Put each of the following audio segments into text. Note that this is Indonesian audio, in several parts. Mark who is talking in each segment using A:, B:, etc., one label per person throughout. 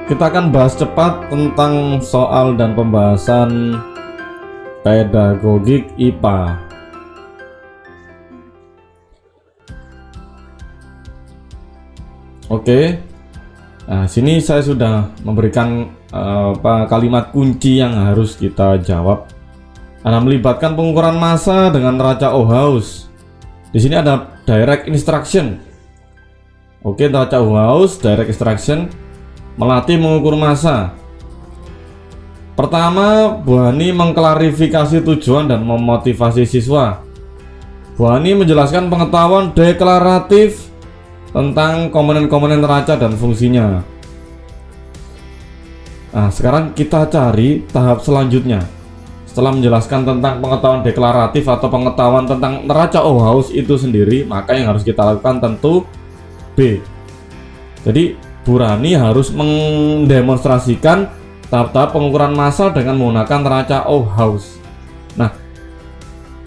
A: Kita akan bahas cepat tentang soal dan pembahasan pedagogik IPA. Oke. Nah, sini saya sudah memberikan kalimat kunci yang harus kita jawab. Anda melibatkan pengukuran massa dengan neraca Ohaus. Di sini ada direct instruction. Oke, neraca Ohaus, direct instruction, melatih mengukur massa. Pertama, Bu Hani mengklarifikasi tujuan dan memotivasi siswa. Bu Hani menjelaskan pengetahuan deklaratif tentang komponen-komponen neraca dan fungsinya. Nah, sekarang kita cari tahap selanjutnya. Setelah menjelaskan tentang pengetahuan deklaratif atau pengetahuan tentang neraca Ohaus itu sendiri, maka yang harus kita lakukan tentu B. Jadi Bu Hani harus mendemonstrasikan tahap-tahap pengukuran massa dengan menggunakan neraca Ohaus. Nah,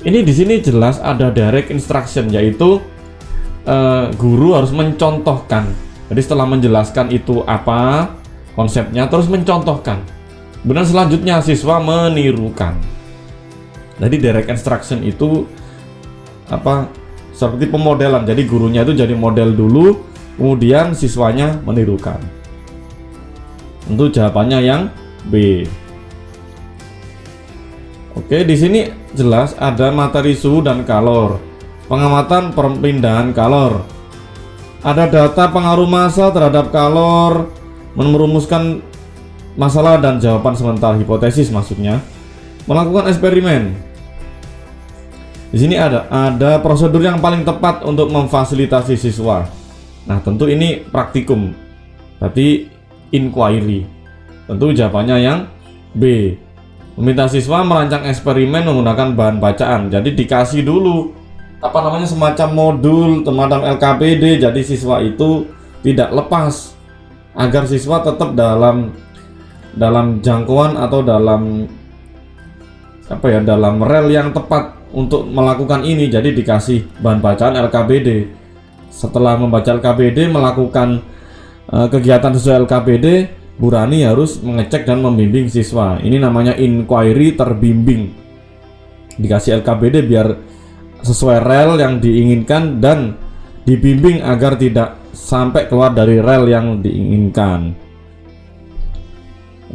A: ini di sini jelas ada direct instruction, yaitu guru harus mencontohkan. Jadi setelah menjelaskan itu apa konsepnya, terus mencontohkan. Kemudian selanjutnya siswa menirukan. Jadi direct instruction itu seperti pemodelan. Jadi gurunya itu jadi model dulu, kemudian siswanya menirukan. Tentu jawabannya yang B. Oke, di sini jelas ada materi suhu dan kalor, pengamatan perpindahan kalor, ada data pengaruh massa terhadap kalor, merumuskan masalah dan jawaban sementara, hipotesis maksudnya, melakukan eksperimen. Di sini ada prosedur yang paling tepat untuk memfasilitasi siswa. Nah, tentu ini praktikum, berarti inquiry. Tentu jawabannya yang B. Meminta siswa merancang eksperimen menggunakan bahan bacaan. Jadi dikasih dulu semacam modul, semacam LKPD, jadi siswa itu tidak lepas, agar siswa tetap dalam jangkauan atau dalam rel yang tepat untuk melakukan ini. Jadi dikasih bahan bacaan LKPD. Setelah membaca LKPD, melakukan kegiatan sesuai LKPD, Bu Hani harus mengecek dan membimbing siswa. Ini namanya inquiry terbimbing. Dikasih LKPD biar sesuai rel yang diinginkan dan dibimbing agar tidak sampai keluar dari rel yang diinginkan.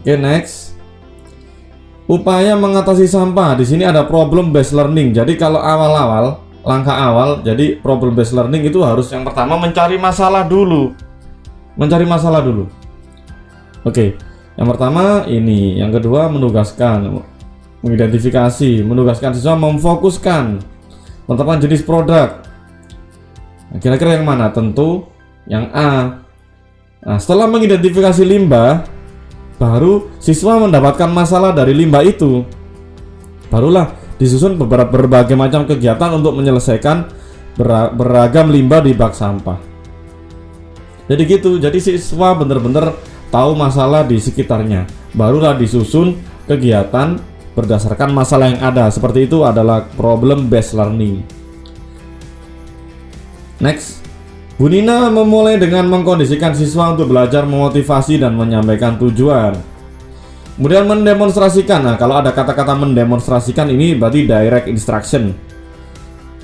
A: Oke, next. Upaya mengatasi sampah. Di sini ada problem based learning. Jadi kalau langkah awal, jadi problem based learning itu harus yang pertama mencari masalah dulu. Oke, yang pertama ini, yang kedua mengidentifikasi, menugaskan siswa memfokuskan penetapan jenis produk. Nah, kira-kira yang mana? Tentu yang A. Nah, setelah mengidentifikasi limbah, baru siswa mendapatkan masalah dari limbah itu. Barulah disusun berbagai macam kegiatan untuk menyelesaikan beragam limbah di bak sampah. Jadi gitu, jadi siswa benar-benar tahu masalah di sekitarnya. Barulah disusun kegiatan berdasarkan masalah yang ada. Seperti itu adalah problem based learning. Next. Bu Nina memulai dengan mengkondisikan siswa untuk belajar memotivasi dan menyampaikan tujuan. Kemudian mendemonstrasikan. Nah, kalau ada kata-kata mendemonstrasikan ini berarti direct instruction.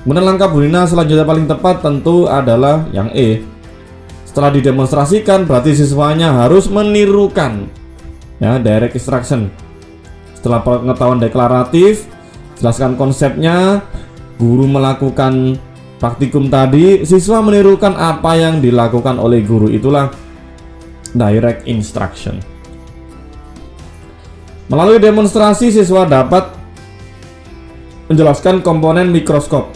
A: Kemudian langkah Bu Nina selanjutnya paling tepat tentu adalah yang E. Setelah didemonstrasikan berarti siswanya harus menirukan. Ya, direct instruction. Setelah pengetahuan deklaratif, jelaskan konsepnya, guru melakukan praktikum tadi, siswa menirukan apa yang dilakukan oleh guru. Itulah direct instruction. Melalui demonstrasi, siswa dapat menjelaskan komponen mikroskop.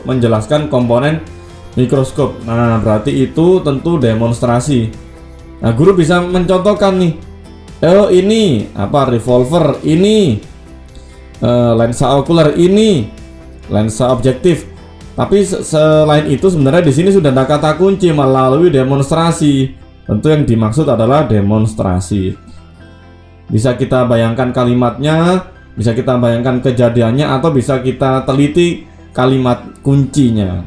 A: Menjelaskan komponen mikroskop. Nah, berarti itu tentu demonstrasi. Nah, guru bisa mencontohkan nih. Oh, ini revolver, ini lensa okuler, ini lensa objektif. Tapi selain itu sebenarnya di sini sudah ada kata kunci melalui demonstrasi. Tentu yang dimaksud adalah demonstrasi. Bisa kita bayangkan kalimatnya, bisa kita bayangkan kejadiannya, atau bisa kita teliti kalimat kuncinya.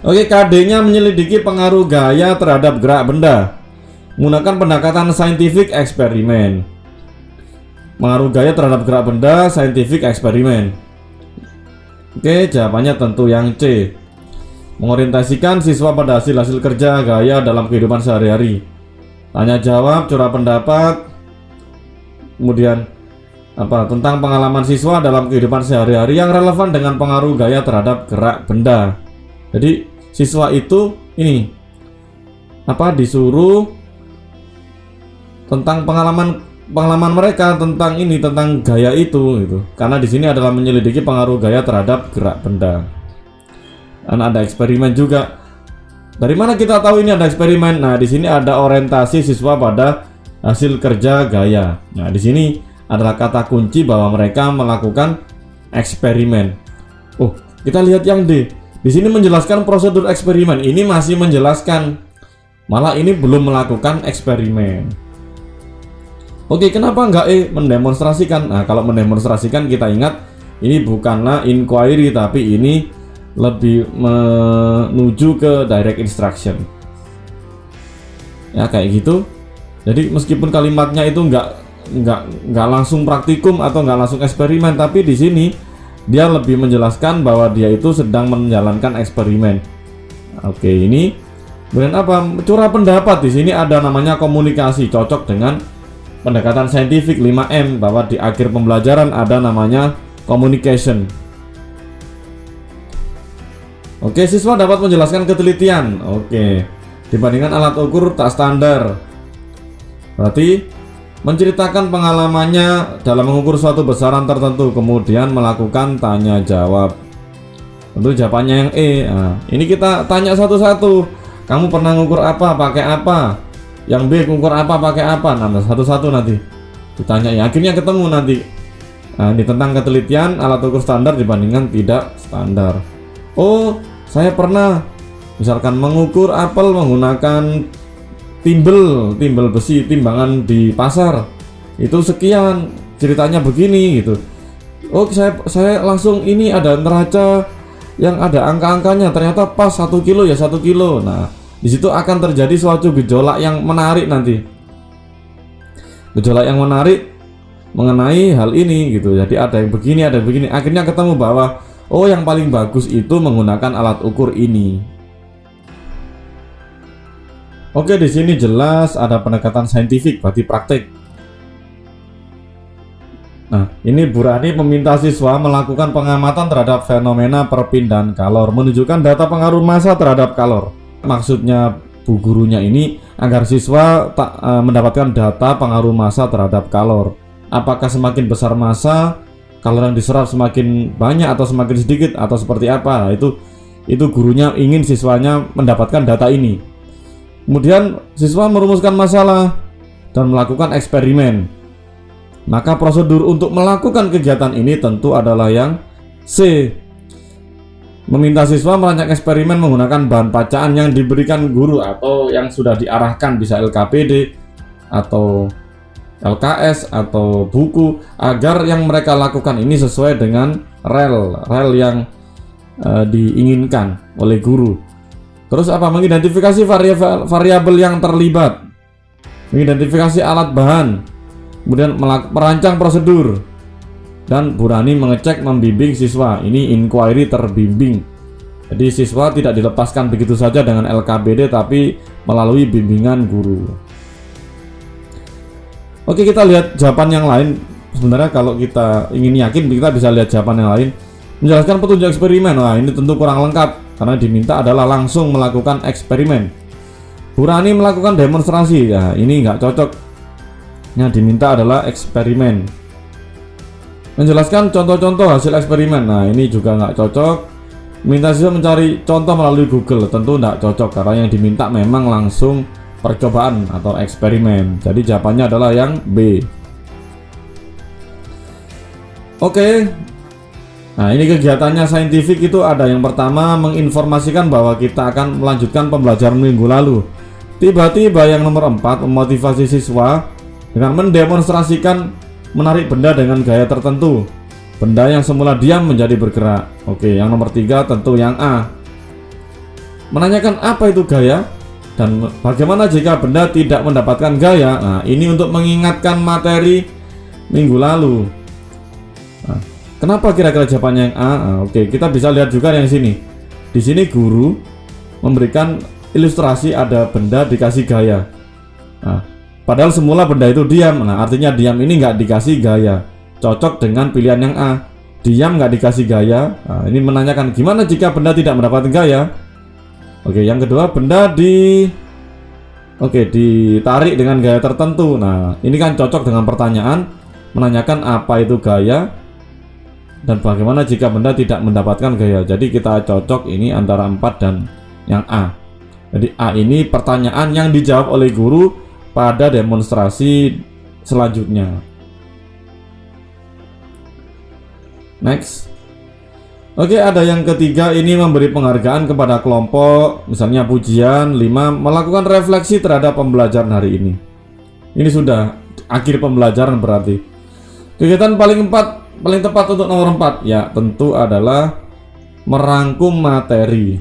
A: Oke, KD-nya menyelidiki pengaruh gaya terhadap gerak benda menggunakan pendekatan scientific eksperimen. Pengaruh gaya terhadap gerak benda, scientific eksperimen. Oke, jawabannya tentu yang C. Mengorientasikan siswa pada hasil-hasil kerja gaya dalam kehidupan sehari-hari. Tanya jawab, curah pendapat, kemudian tentang pengalaman siswa dalam kehidupan sehari-hari yang relevan dengan pengaruh gaya terhadap gerak benda. Jadi siswa itu ini disuruh tentang pengalaman mereka tentang gaya itu gitu. Karena di sini adalah menyelidiki pengaruh gaya terhadap gerak benda. Dan ada eksperimen juga. Dari mana kita tahu ini ada eksperimen? Nah, di sini ada orientasi siswa pada hasil kerja gaya. Nah, di sini adalah kata kunci bahwa mereka melakukan eksperimen. Oh, kita lihat yang D. Di sini menjelaskan prosedur eksperimen. Ini masih menjelaskan. Malah ini belum melakukan eksperimen. Oke, kenapa enggak mendemonstrasikan? Nah, kalau mendemonstrasikan kita ingat ini bukanlah inquiry tapi ini lebih menuju ke direct instruction. Ya kayak gitu. Jadi meskipun kalimatnya itu enggak langsung praktikum atau enggak langsung eksperimen, tapi di sini dia lebih menjelaskan bahwa dia itu sedang menjalankan eksperimen. Oke, ini kemudian curah pendapat. Di sini ada namanya komunikasi, cocok dengan pendekatan saintifik 5M, bahwa di akhir pembelajaran ada namanya communication. Oke, siswa dapat menjelaskan ketelitian. Oke, dibandingkan alat ukur tak standar. Berarti menceritakan pengalamannya dalam mengukur suatu besaran tertentu, kemudian melakukan tanya jawab. Tentu jawabannya yang E. Nah, ini kita tanya satu-satu. Kamu pernah ngukur apa? Pakai apa? Yang B ngukur apa? Pakai apa? Nah, satu-satu nanti ditanya. Ya, akhirnya ketemu nanti. Nah, ini tentang ketelitian alat ukur standar dibandingkan tidak standar. Oh, saya pernah misalkan mengukur apel menggunakan timbel besi, timbangan di pasar itu sekian, ceritanya begini gitu. Oh, saya langsung ini ada neraca yang ada angka-angkanya, ternyata pas 1 kilo ya 1 kilo. Nah, di situ akan terjadi suatu gejolak yang menarik nanti. Gejolak yang menarik mengenai hal ini gitu. Jadi ada yang begini, ada yang begini. Akhirnya ketemu bahwa oh, yang paling bagus itu menggunakan alat ukur ini. Oke, di sini jelas ada pendekatan saintifik, berarti praktik. Nah, ini Bu Rani meminta siswa melakukan pengamatan terhadap fenomena perpindahan kalor, menunjukkan data pengaruh massa terhadap kalor. Maksudnya Bu gurunya ini agar siswa mendapatkan data pengaruh massa terhadap kalor. Apakah semakin besar massa, kalor yang diserap semakin banyak atau semakin sedikit atau seperti apa? Itu gurunya ingin siswanya mendapatkan data ini. Kemudian siswa merumuskan masalah dan melakukan eksperimen. Maka prosedur untuk melakukan kegiatan ini tentu adalah yang C. Meminta siswa merancang eksperimen menggunakan bahan bacaan yang diberikan guru atau yang sudah diarahkan, bisa LKPD atau LKS atau buku, agar yang mereka lakukan ini sesuai dengan rel yang diinginkan oleh guru. Terus mengidentifikasi variabel yang terlibat, mengidentifikasi alat bahan, kemudian merancang prosedur, dan Bu Rani mengecek membimbing siswa. Ini inquiry terbimbing. Jadi siswa tidak dilepaskan begitu saja dengan LKPD tapi melalui bimbingan guru. Oke, kita lihat jawaban yang lain. Sebenarnya kalau kita ingin yakin kita bisa lihat jawaban yang lain. Menjelaskan petunjuk eksperimen. Nah, ini tentu kurang lengkap karena diminta adalah langsung melakukan eksperimen. Bu Rani melakukan demonstrasi. Ya, ini nggak cocok. Yang diminta adalah eksperimen. Menjelaskan contoh-contoh hasil eksperimen. Nah, ini juga nggak cocok. Minta siswa mencari contoh melalui Google. Tentu nggak cocok karena yang diminta memang langsung percobaan atau eksperimen. Jadi jawabannya adalah yang B. Oke. Nah, ini kegiatannya saintifik itu ada yang pertama menginformasikan bahwa kita akan melanjutkan pembelajaran minggu lalu. Tiba-tiba yang nomor 4 memotivasi siswa dengan mendemonstrasikan menarik benda dengan gaya tertentu. Benda yang semula diam menjadi bergerak. Oke, yang nomor 3 tentu yang A. menanyakan apa itu gaya dan bagaimana jika benda tidak mendapatkan gaya. Nah, ini untuk mengingatkan materi minggu lalu. Nah, kenapa kira-kira jawabannya yang A? Nah, oke, kita bisa lihat juga yang sini. Di sini guru memberikan ilustrasi ada benda dikasih gaya. Nah, padahal semula benda itu diam. Nah, artinya diam ini nggak dikasih gaya. Cocok dengan pilihan yang A. Diam nggak dikasih gaya. Nah, ini menanyakan gimana jika benda tidak mendapatkan gaya. Oke, yang kedua benda ditarik dengan gaya tertentu. Nah, ini kan cocok dengan pertanyaan menanyakan apa itu gaya dan bagaimana jika benda tidak mendapatkan gaya. Jadi kita cocok ini antara 4 dan yang A. Jadi A ini pertanyaan yang dijawab oleh guru pada demonstrasi selanjutnya. Next. Oke, ada yang ketiga, ini memberi penghargaan kepada kelompok, misalnya pujian. 5, melakukan refleksi terhadap pembelajaran hari ini. Ini sudah akhir pembelajaran berarti. Kegiatan paling tepat untuk nomor 4 ya tentu adalah merangkum materi.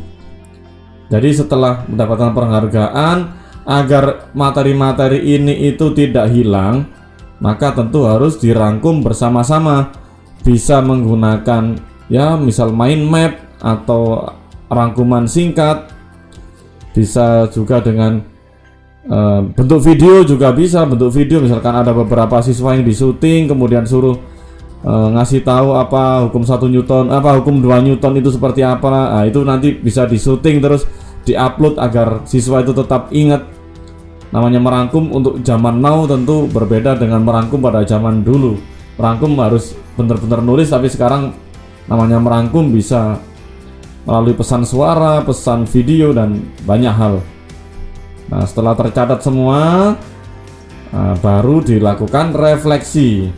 A: Jadi setelah mendapatkan penghargaan, agar materi-materi ini itu tidak hilang, maka tentu harus dirangkum bersama-sama. Bisa menggunakan ya misal mind map atau rangkuman singkat, bisa juga dengan bentuk video juga bisa. Bentuk video misalkan ada beberapa siswa yang disuting kemudian suruh ngasih tahu apa hukum 1 Newton, apa hukum 2 Newton itu seperti apa. Nah, itu nanti bisa disuting terus diupload agar siswa itu tetap ingat. Namanya merangkum untuk zaman now tentu berbeda dengan merangkum pada zaman dulu. Merangkum harus benar-benar nulis, tapi sekarang namanya merangkum bisa melalui pesan suara, pesan video, dan banyak hal. Nah, setelah tercatat semua, baru dilakukan refleksi.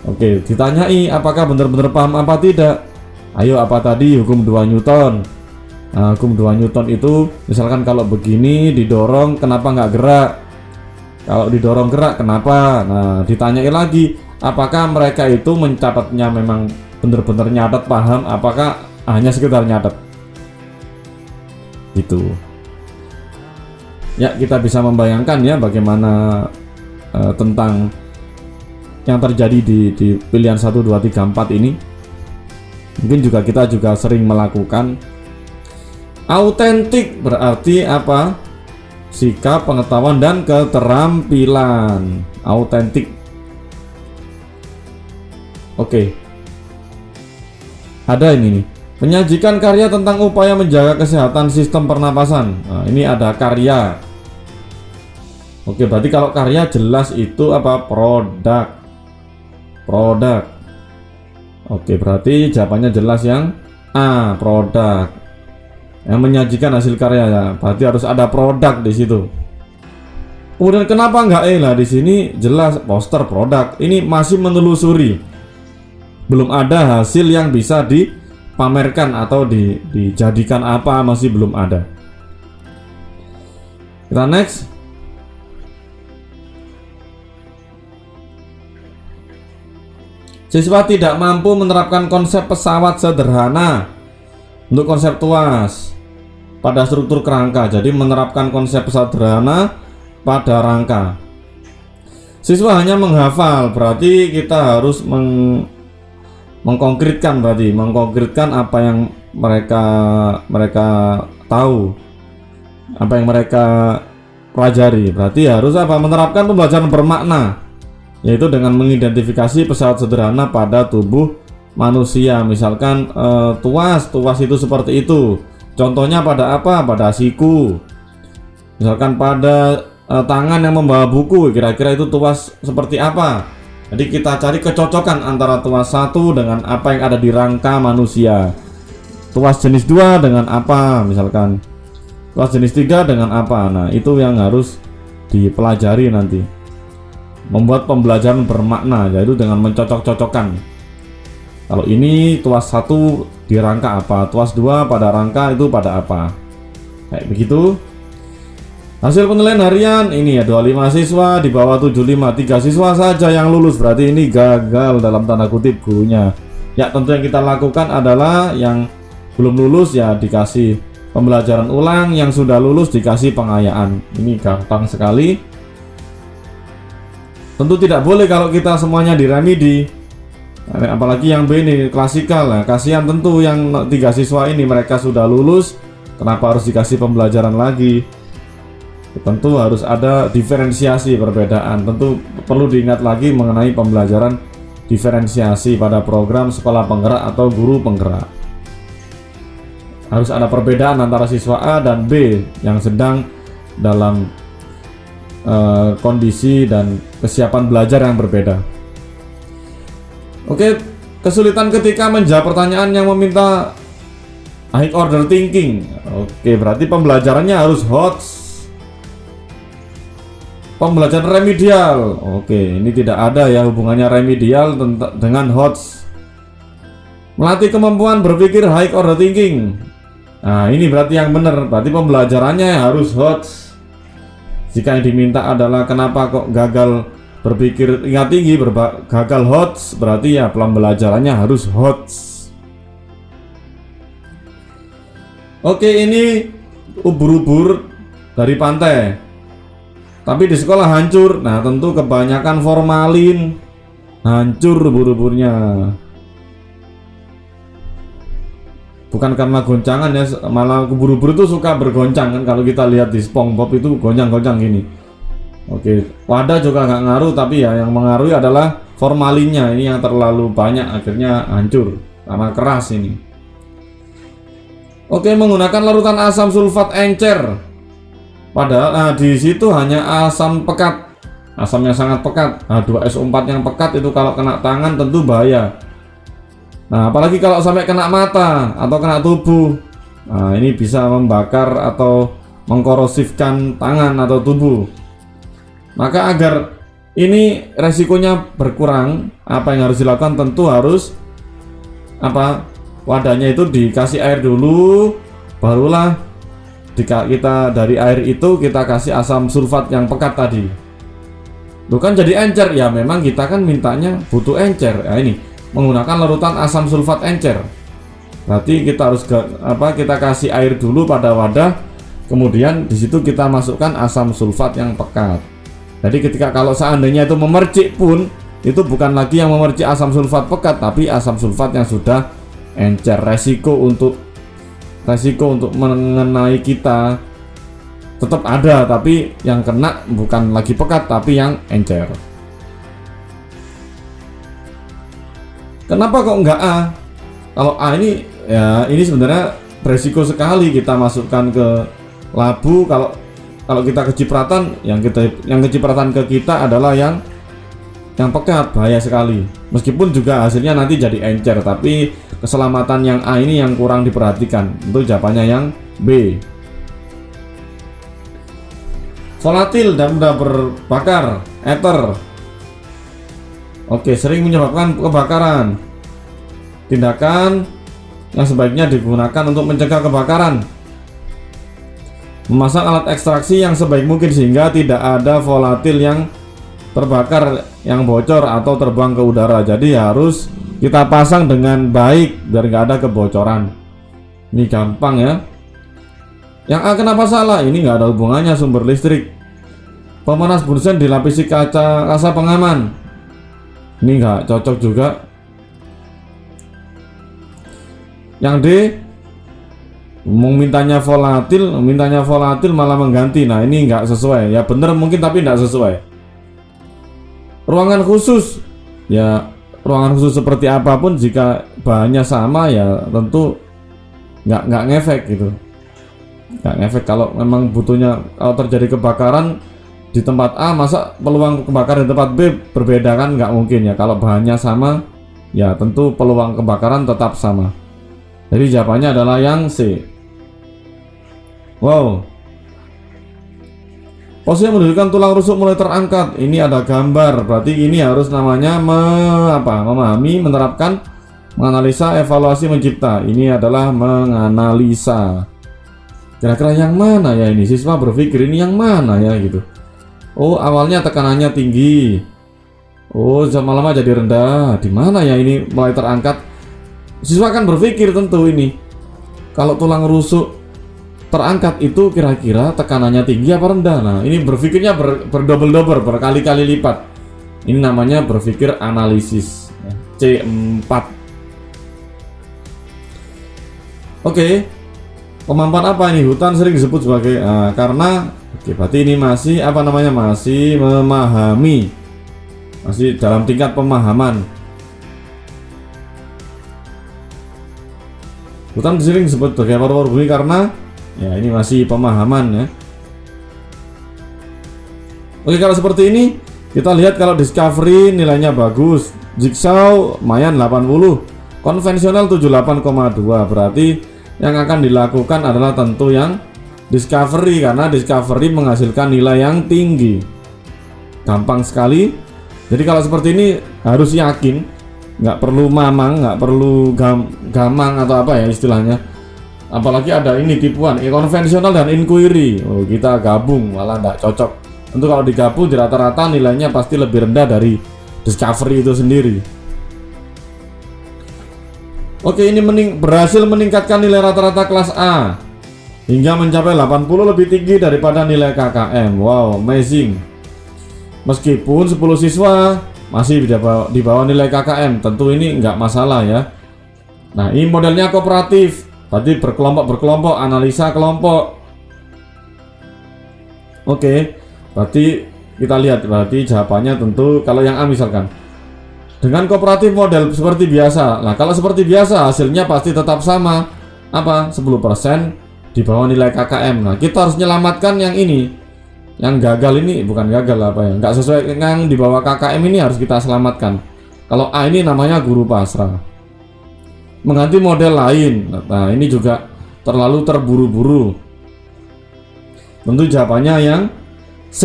A: Oke, ditanyai apakah benar-benar paham apa tidak. Ayo, apa tadi hukum 2 Newton? Nah, hukum 2 Newton itu misalkan kalau begini didorong kenapa nggak gerak? Kalau didorong gerak kenapa? Nah, ditanyai lagi apakah mereka itu mencatatnya memang benar-benar nyatet paham, apakah hanya sekedar nyatet itu. Ya, kita bisa membayangkan ya bagaimana tentang yang terjadi di pilihan 1, 2, 3, 4 ini. Mungkin juga kita juga sering melakukan. Autentik berarti apa? Sikap, pengetahuan, dan keterampilan. Autentik. Oke. Ada ini nih, menyajikan karya tentang upaya menjaga kesehatan sistem pernapasan. Nah, ini ada karya. Oke, berarti kalau karya jelas itu apa? Produk. Oke, berarti jawabannya jelas yang A, produk. Yang menyajikan hasil karya ya, berarti harus ada produk di situ. Kemudian kenapa enggak lah di sini jelas poster produk. Ini masih menelusuri. Belum ada hasil yang bisa dipamerkan atau dijadikan apa, masih belum ada. Kita next. Siswa tidak mampu menerapkan konsep pesawat sederhana untuk konsep tuas pada struktur kerangka. Jadi menerapkan konsep pesawat sederhana pada rangka. Siswa hanya menghafal, berarti kita harus mengkonkretkan apa yang mereka tahu, apa yang mereka pelajari. Berarti harus apa? Menerapkan pembelajaran bermakna, yaitu dengan mengidentifikasi pesawat sederhana pada tubuh manusia. Misalkan tuas itu seperti itu. Contohnya pada apa? Pada siku. Misalkan pada tangan yang membawa buku, kira-kira itu tuas seperti apa? Jadi kita cari kecocokan antara tuas 1 dengan apa yang ada di rangka manusia. Tuas jenis 2 dengan apa, misalkan. Tuas jenis 3 dengan apa. Nah, itu yang harus dipelajari nanti. Membuat pembelajaran bermakna, yaitu dengan mencocok-cocokkan. Kalau ini tuas 1 di rangka apa, tuas 2 pada rangka itu pada apa. Kayak begitu. Hasil penilaian harian ini ya 25 siswa, di bawah 75, 3 siswa saja yang lulus. Berarti ini gagal dalam tanda kutip gurunya. Ya, tentu yang kita lakukan adalah yang belum lulus ya dikasih pembelajaran ulang, yang sudah lulus dikasih pengayaan. Ini gampang sekali. Tentu tidak boleh kalau kita semuanya di remedi, apalagi yang B ini klasikal. Nah, kasihan tentu yang 3 siswa ini, mereka sudah lulus, kenapa harus dikasih pembelajaran lagi? Tentu harus ada diferensiasi perbedaan. Tentu perlu diingat lagi mengenai pembelajaran diferensiasi pada program sekolah penggerak atau guru penggerak. Harus ada perbedaan antara siswa A dan B yang sedang dalam kondisi dan kesiapan belajar yang berbeda. Oke, kesulitan ketika menjawab pertanyaan yang meminta high order thinking. Oke, berarti pembelajarannya harus HOTS. Pembelajaran remedial. Oke, ini tidak ada ya hubungannya remedial dengan HOTS. Melatih kemampuan berpikir high order thinking. Nah, ini berarti yang benar. Berarti pembelajarannya harus HOTS. Jika yang diminta adalah kenapa kok gagal berpikir tingkat tinggi, gagal HOTS, berarti ya pembelajarannya harus HOTS. Oke, ini ubur-ubur dari pantai, tapi di sekolah hancur. Nah, tentu kebanyakan formalin, hancur ubur-uburnya. Bukan karena goncangan ya, malah ubur-ubur itu suka bergoncang kan. Kalau kita lihat di SpongeBob itu goncang-goncang gini. Oke, wadah juga nggak ngaruh, tapi ya yang mengaruhi adalah formalinnya. Ini yang terlalu banyak, akhirnya hancur karena keras ini. Oke, menggunakan larutan asam sulfat encer. Padahal di situ hanya asam pekat, asamnya sangat pekat. Nah, 2SO4 yang pekat itu kalau kena tangan tentu bahaya. Nah, apalagi kalau sampai kena mata atau kena tubuh. Nah, ini bisa membakar atau mengkorosifkan tangan atau tubuh. Maka agar ini resikonya berkurang, apa yang harus dilakukan? Tentu harus wadahnya itu dikasih air dulu, barulah kita dari air itu kita kasih asam sulfat yang pekat tadi. Bukan jadi encer ya, memang kita kan mintanya butuh encer. Nah, ini menggunakan larutan asam sulfat encer. Berarti kita harus kita kasih air dulu pada wadah, kemudian di situ kita masukkan asam sulfat yang pekat. Jadi ketika kalau seandainya itu memercik pun, itu bukan lagi yang memercik asam sulfat pekat, tapi asam sulfat yang sudah encer. Resiko untuk mengenai kita tetap ada, tapi yang kena bukan lagi pekat, tapi yang encer. Kenapa kok enggak A? Kalau A ini ya ini sebenarnya beresiko sekali kita masukkan ke labu. Kalau kita kecipratan, yang kecipratan ke kita adalah yang pekat, bahaya sekali. Meskipun juga hasilnya nanti jadi encer, tapi keselamatan yang A ini yang kurang diperhatikan. Untuk jawabannya yang B. Volatil dan mudah berbakar, ether. Oke, sering menyebabkan kebakaran. Tindakan yang sebaiknya digunakan untuk mencegah kebakaran: memasang alat ekstraksi yang sebaik mungkin sehingga tidak ada volatil yang terbakar, yang bocor atau terbang ke udara. Jadi harus kita pasang dengan baik biar nggak ada kebocoran. Ini gampang ya. Yang A kenapa salah? Ini nggak ada hubungannya sumber listrik. Pemanas bunsen dilapisi kaca pengaman. Ini nggak cocok juga. Yang D, mintanya volatil malah mengganti. Nah, ini nggak sesuai. Ya bener mungkin, tapi nggak sesuai. Ruangan khusus, ya ruangan khusus seperti apapun jika bahannya sama ya tentu nggak ngefek gitu. Nggak ngefek kalau memang butuhnya. Kalau terjadi kebakaran di tempat A, masa peluang kebakaran di tempat B berbeda kan? Nggak mungkin ya. Kalau bahannya sama ya tentu peluang kebakaran tetap sama. Jadi jawabannya adalah yang C. Wow. Posisi yang menunjukkan tulang rusuk mulai terangkat. Ini ada gambar, berarti ini harus namanya memahami, menerapkan, menganalisa, evaluasi, mencipta. Ini adalah menganalisa. Kira-kira yang mana ya ini? Siswa berpikir ini yang mana ya gitu. Oh, awalnya tekanannya tinggi. Oh, lama-lama jadi rendah. Di mana ya ini mulai terangkat? Siswa kan berpikir tentu ini. Kalau tulang rusuk terangkat itu kira-kira tekanannya tinggi apa rendah. Nah, ini berpikirnya berdouble-double, berkali-kali lipat. Ini namanya berpikir analisis. C4. Oke. Kemampuan apa ini? Hutan sering disebut sebagai karena berarti ini masih masih memahami. Masih dalam tingkat pemahaman. Hutan sering disebut sebagai paru-paru bumi karena ya ini masih pemahaman ya. Oke, kalau seperti ini kita lihat kalau Discovery nilainya bagus, Jigsaw lumayan 80, konvensional 78,2. Berarti yang akan dilakukan adalah tentu yang Discovery karena Discovery menghasilkan nilai yang tinggi. Gampang sekali. Jadi kalau seperti ini harus yakin, nggak perlu mamang, nggak perlu gamang atau apa ya istilahnya. Apalagi ada ini tipuan konvensional dan inquiry. Oh, kita gabung malah nggak cocok. Untuk kalau digabung di rata-rata nilainya pasti lebih rendah dari Discovery itu sendiri. Oke, ini berhasil meningkatkan nilai rata-rata kelas A hingga mencapai 80, lebih tinggi daripada nilai KKM. Wow, amazing. Meskipun 10 siswa masih di bawah nilai KKM, tentu ini nggak masalah ya. Nah, ini modelnya kooperatif, tadi berkelompok, analisa kelompok. Oke, berarti kita lihat, berarti jawabannya tentu kalau yang A misalkan dengan kooperatif model seperti biasa. Nah, kalau seperti biasa hasilnya pasti tetap sama, apa 10% di bawah nilai KKM. Nah, kita harus menyelamatkan yang ini, yang gagal ini, bukan gagal apa ya, nggak sesuai dengan di bawah KKM ini harus kita selamatkan. Kalau A ini namanya guru pasrah, mengganti model lain. Nah, ini juga terlalu terburu-buru. Tentu jawabannya yang C.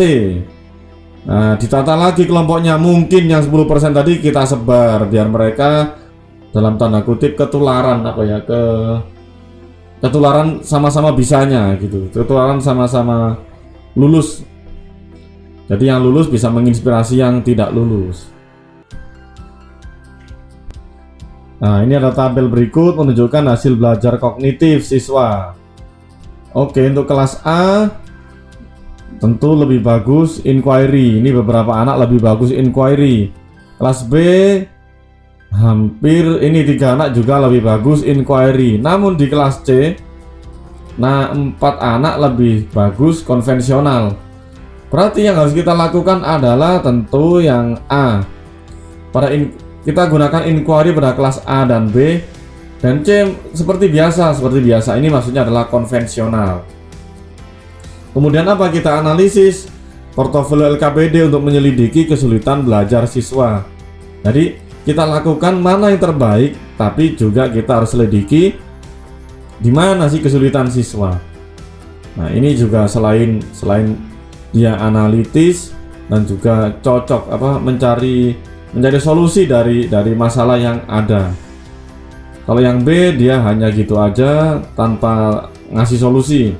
A: Nah, ditata lagi kelompoknya, mungkin yang 10% tadi kita sebar biar mereka dalam tanda kutip ketularan ketularan sama-sama bisanya gitu. Ketularan sama-sama lulus. Jadi yang lulus bisa menginspirasi yang tidak lulus. Nah, ini ada tabel berikut menunjukkan hasil belajar kognitif siswa. Oke, untuk kelas A tentu lebih bagus inquiry. Ini beberapa anak lebih bagus inquiry. Kelas B hampir ini 3 anak juga lebih bagus inquiry. Namun di kelas C, nah 4 anak lebih bagus konvensional. Berarti yang harus kita lakukan adalah tentu yang A. Kita gunakan inquiry pada kelas A dan B, dan C seperti biasa. Ini maksudnya adalah konvensional. Kemudian apa? Kita analisis portofolio LKPD untuk menyelidiki kesulitan belajar siswa. Jadi kita lakukan mana yang terbaik, tapi juga kita harus selidiki di mana sih kesulitan siswa. Nah, ini juga selain dia analitis dan juga cocok mencari solusi dari masalah yang ada. Kalau yang B dia hanya gitu aja tanpa ngasih solusi.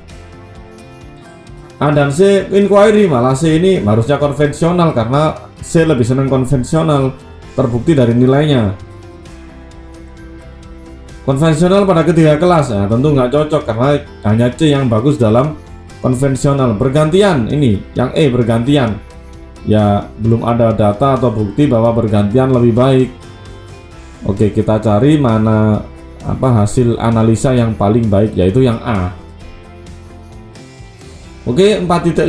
A: A dan C inquiry, malah C ini harusnya konvensional karena C lebih senang konvensional, terbukti dari nilainya. Konvensional pada ketiga kelas ya tentu nggak cocok karena hanya C yang bagus dalam konvensional. Bergantian, ini yang E bergantian ya, belum ada data atau bukti bahwa bergantian lebih baik. Oke, kita cari mana hasil analisa yang paling baik, yaitu yang A. Oke, 4.5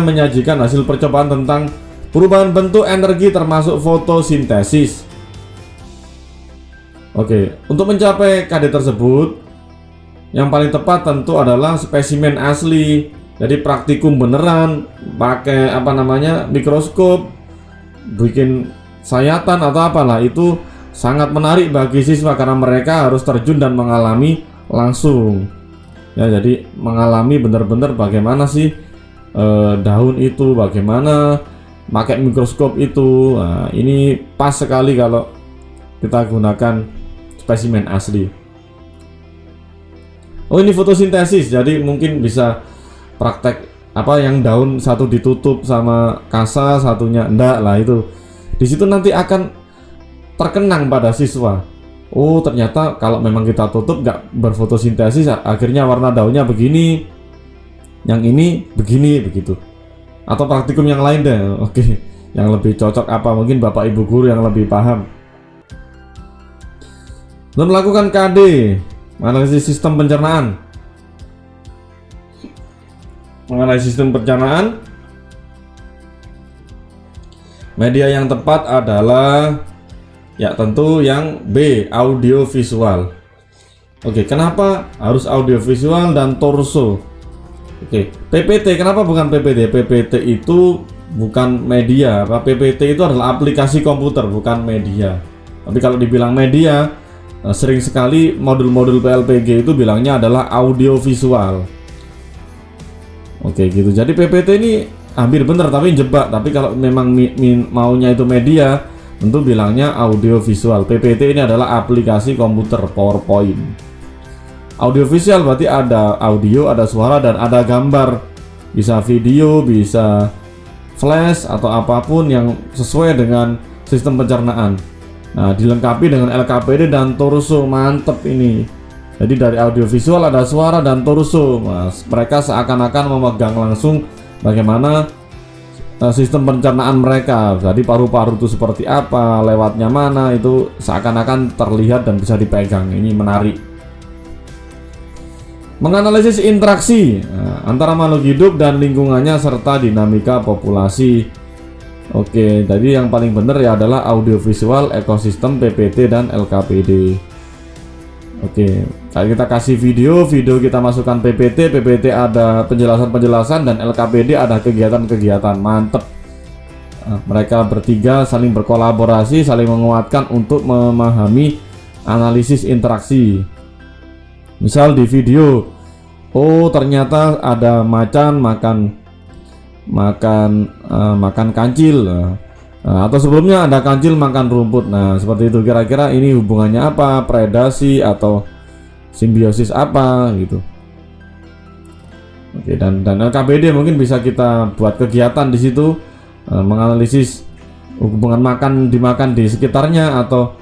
A: menyajikan hasil percobaan tentang perubahan bentuk energi termasuk fotosintesis. Oke, untuk mencapai KD tersebut yang paling tepat tentu adalah spesimen asli. Jadi praktikum beneran, pakai mikroskop, bikin sayatan atau apalah, itu sangat menarik bagi siswa karena mereka harus terjun dan mengalami langsung. Ya, jadi mengalami benar-benar bagaimana sih daun itu, bagaimana pakai mikroskop itu. Nah, ini pas sekali kalau kita gunakan spesimen asli. Oh, ini fotosintesis, jadi mungkin bisa praktek yang daun satu ditutup sama kasa, satunya enggak lah, itu di situ nanti akan terkenang pada siswa. Oh, ternyata kalau memang kita tutup nggak berfotosintesis, akhirnya warna daunnya begini. yang ini begini begitu, atau praktikum yang lain deh. Oke, yang lebih cocok apa, mungkin bapak ibu guru yang lebih paham. Dan melakukan KD, analisis sistem pencernaan. Mengenai sistem pencernaan, media yang tepat adalah ya tentu yang B, audio visual. Oke, kenapa harus audio visual dan torso? Oke, PPT, kenapa bukan PPT? PPT itu bukan media, PPT itu adalah aplikasi komputer, bukan media. Tapi kalau dibilang media, sering sekali modul-modul PLPG itu bilangnya adalah audio visual. Oke gitu, jadi PPT ini hampir benar tapi jebak. Tapi kalau memang maunya itu media, tentu bilangnya audio visual. PPT ini adalah aplikasi komputer, PowerPoint. Audio visual berarti ada audio, ada suara, dan ada gambar. Bisa video, bisa flash, atau apapun yang sesuai dengan sistem pencernaan. Nah, dilengkapi dengan LKPD dan torso. Mantep ini. Jadi dari audio visual ada suara dan torso. Mas, mereka seakan-akan memegang langsung bagaimana sistem pencernaan mereka. Jadi paru-paru itu seperti apa, lewatnya mana, itu seakan-akan terlihat dan bisa dipegang. Ini menarik. Menganalisis interaksi antara makhluk hidup dan lingkungannya serta dinamika populasi. Oke, jadi yang paling benar ya adalah audiovisual, ekosistem, PPT, dan LKPD. Oke, kalau kita kasih video kita masukkan PPT ada penjelasan-penjelasan, dan LKPD ada kegiatan-kegiatan. Mantep. Mereka bertiga saling berkolaborasi, saling menguatkan untuk memahami analisis interaksi. Misal di video, oh ternyata ada macan makan kancil, atau sebelumnya ada kancil makan rumput. Nah, seperti itu, kira-kira ini hubungannya apa, predasi atau simbiosis apa gitu. Oke, dan LKPD mungkin bisa kita buat kegiatan di situ, menganalisis hubungan dimakan di sekitarnya, atau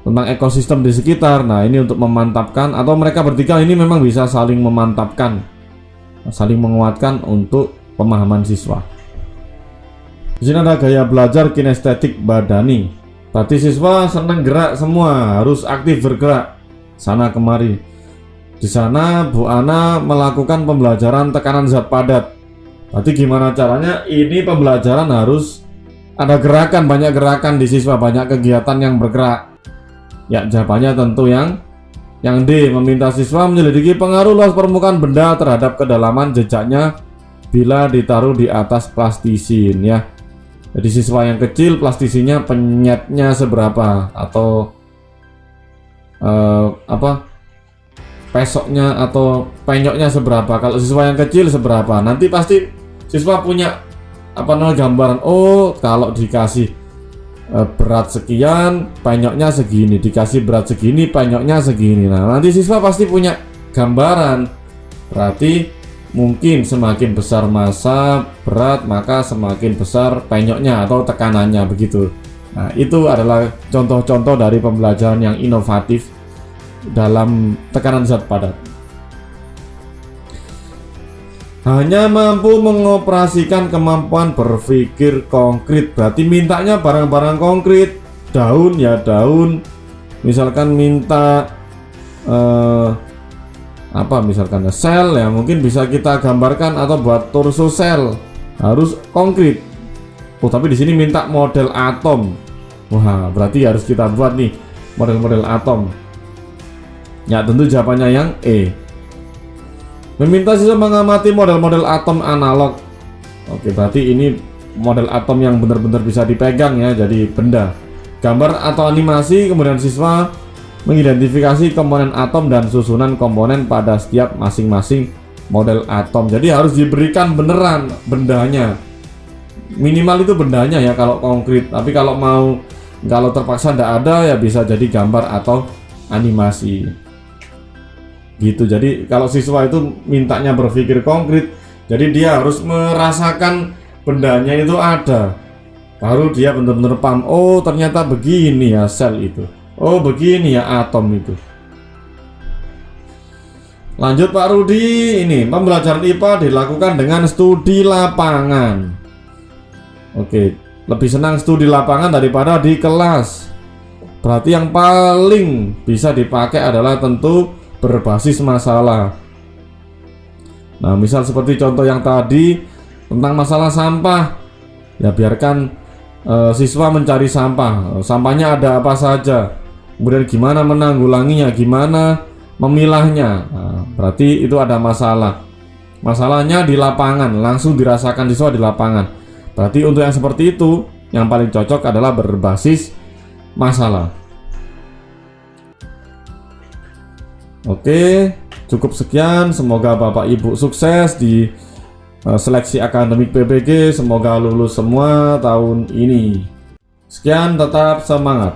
A: tentang ekosistem di sekitar. Nah, ini untuk memantapkan, atau mereka bertiga ini memang bisa saling memantapkan, saling menguatkan untuk pemahaman siswa. Di sini ada gaya belajar kinestetik badani. Berarti siswa senang gerak semua, harus aktif bergerak sana kemari. Di sana Bu Ana melakukan pembelajaran tekanan zat padat. Berarti gimana caranya? Ini pembelajaran harus ada gerakan, banyak gerakan di siswa, banyak kegiatan yang bergerak. Ya, jawabannya tentu yang D, meminta siswa menyelidiki pengaruh luas permukaan benda terhadap kedalaman jejaknya bila ditaruh di atas plastisin ya. Jadi siswa yang kecil plastisinya penyetnya seberapa, atau pesoknya atau penyoknya seberapa. Kalau siswa yang kecil seberapa, nanti pasti siswa punya gambaran. Oh, kalau dikasih berat sekian, penyoknya segini, dikasih berat segini, penyoknya segini. Nah, nanti siswa pasti punya gambaran. Berarti mungkin semakin besar massa berat, maka semakin besar penyoknya atau tekanannya, begitu. Nah, itu adalah contoh-contoh dari pembelajaran yang inovatif dalam tekanan zat padat. Hanya mampu mengoperasikan kemampuan berpikir konkret. Berarti mintanya barang-barang konkret. Daun ya daun. Misalkan minta misalkan sel ya, mungkin bisa kita gambarkan, atau buat torso sel harus konkret. Oh, tapi di sini minta model atom. Wah, berarti harus kita buat nih model-model atom. Ya, tentu jawabannya yang E. Meminta siswa mengamati model-model atom analog. Oke, berarti ini model atom yang benar-benar bisa dipegang ya, jadi benda. Gambar atau animasi, kemudian siswa mengidentifikasi komponen atom dan susunan komponen pada setiap masing-masing model atom. Jadi harus diberikan beneran bendanya. Minimal itu bendanya ya kalau konkret. Tapi kalau terpaksa tidak ada ya bisa jadi gambar atau animasi. Gitu. Jadi kalau siswa itu mintanya berpikir konkret, jadi dia harus merasakan bendanya itu ada, baru dia benar-benar paham. Oh, ternyata begini ya sel itu, oh begini ya atom itu. Lanjut Pak Rudi, ini pembelajaran IPA dilakukan dengan studi lapangan. Oke, lebih senang studi lapangan daripada di kelas. Berarti yang paling bisa dipakai adalah tentu berbasis masalah. Nah, misal seperti contoh yang tadi tentang masalah sampah. Ya biarkan siswa mencari sampah. Sampahnya ada apa saja. Kemudian gimana menanggulanginya, gimana memilahnya. Nah, berarti itu ada masalah. Masalahnya di lapangan, langsung dirasakan siswa di lapangan. Berarti untuk yang seperti itu, yang paling cocok adalah berbasis masalah. Oke, cukup sekian. Semoga Bapak Ibu sukses di seleksi akademik PBG. Semoga lulus semua tahun ini. Sekian, tetap semangat.